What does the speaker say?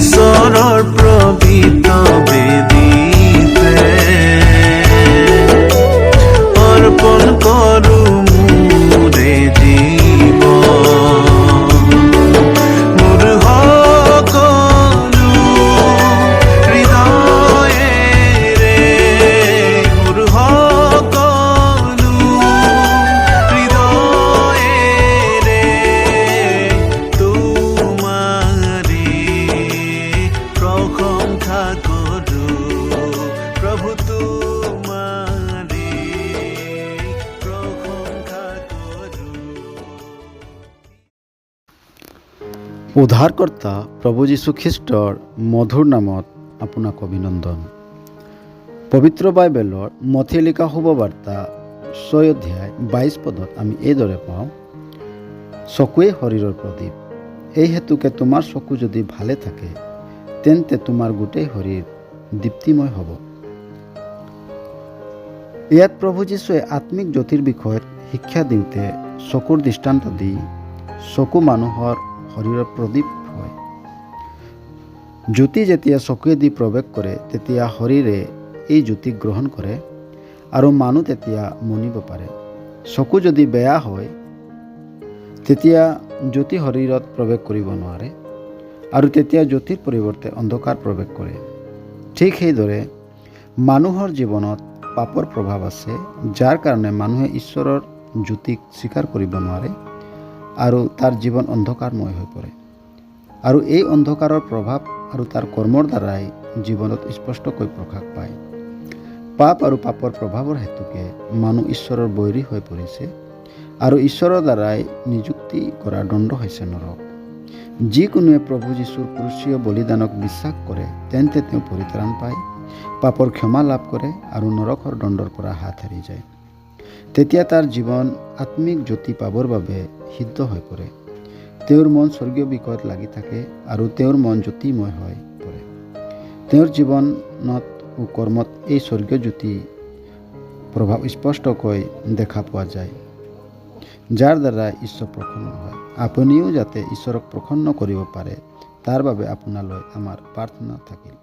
ঈশ্বৰৰ প্ৰবিত বেদীতে অৰ্পণ কৰো মোৰে জীৱন, মোৰ সকলো হৃদয়েৰে, মোৰ সকলো হৃদয়েৰে তোমাৰে প্ৰশংসা কৰো, প্ৰভু তোমাৰে প্ৰশংসা কৰো। উদ্ধাৰকৰ্তা প্ৰভু যীশুখ্ৰীষ্টৰ মধুৰ নামত আপোনাক অভিনন্দন। পবিত্ৰ বাইবেলৰ মথিয়ে লিখা শুভবাৰ্তা 6 অধ্যায় 22 পদত আমি এইদৰে পাওঁ, চকুৱে শৰীৰৰ প্ৰদীপ। এই হেতুকে তোমাৰ চকু যদি ভালে থাকে তেন্তে তোমাৰ গোটেই শৰীৰ দীপ্তিময় হ'ব। ইয়াত প্ৰভু যীশুৱে আত্মিক জ্যোতিৰ বিষয়ত শিক্ষা দিওঁতে চকুৰ দৃষ্টান্ত দি চকু মানুহৰ শৰীৰৰ প্ৰদীপ হয়। জ্যোতি যেতিয়া চকুৱেদি প্ৰৱেশ কৰে তেতিয়া শৰীৰে এই জ্যোতি গ্ৰহণ কৰে আৰু মানুহ তেতিয়া মনিব পাৰে। চকু যদি বেয়া হয় তেতিয়া জ্যোতি শৰীৰত প্ৰৱেশ কৰিব নোৱাৰে আৰু তেতিয়া জ্যোতিৰ পৰিৱৰ্তে অন্ধকাৰ প্ৰৱেশ কৰে। ঠিক সেইদৰে মানুহৰ জীৱনত পাপৰ প্ৰভাৱ আছে, যাৰ কাৰণে মানুহে ঈশ্বৰৰ জ্যোতিক স্বীকাৰ কৰিব নোৱাৰে আৰু তাৰ জীৱন অন্ধকাৰময় হৈ পৰে। আৰু এই অন্ধকাৰৰ প্ৰভাৱ আৰু তাৰ কৰ্মৰ দ্বাৰাই জীৱনত স্পষ্টকৈ প্ৰকাশ পায়। পাপ আৰু পাপৰ প্ৰভাৱৰ হেতুকে মানুহ ঈশ্বৰৰ বৈৰী হৈ পৰিছে আৰু ঈশ্বৰৰ দ্বাৰাই নিযুক্তি কৰা দণ্ড হৈছে নৰক। যিকোনোৱে প্ৰভু যীশুৰ ক্ৰুচীয় বলিদানক বিশ্বাস কৰে তেন্তে তেওঁ পৰিত্ৰাণ পায়, পাপৰ ক্ষমা লাভ কৰে আৰু নৰকৰ দণ্ডৰ পৰা হাত সাৰি যায়। তেতিয়া তাৰ জীৱন আত্মিক জ্যোতি পাবৰ বাবে সিদ্ধ হৈ পৰে। তেওঁৰ মন স্বৰ্গীয় বিষয়ত লাগি থাকে আৰু তেওঁৰ মন জ্যোতিময় হৈ পৰে। তেওঁৰ জীৱনত ও কৰ্মত এই স্বৰ্গীয় জ্যোতি প্ৰভাৱ স্পষ্টকৈ দেখা পোৱা যায়, যাৰ দ্বাৰা ঈশ্বৰ প্ৰসন্ন হয়। আপুনিও যাতে ঈশ্বৰক প্ৰসন্ন কৰিব পাৰে তাৰ বাবে আপোনালৈ আমাৰ প্ৰাৰ্থনা থাকিল।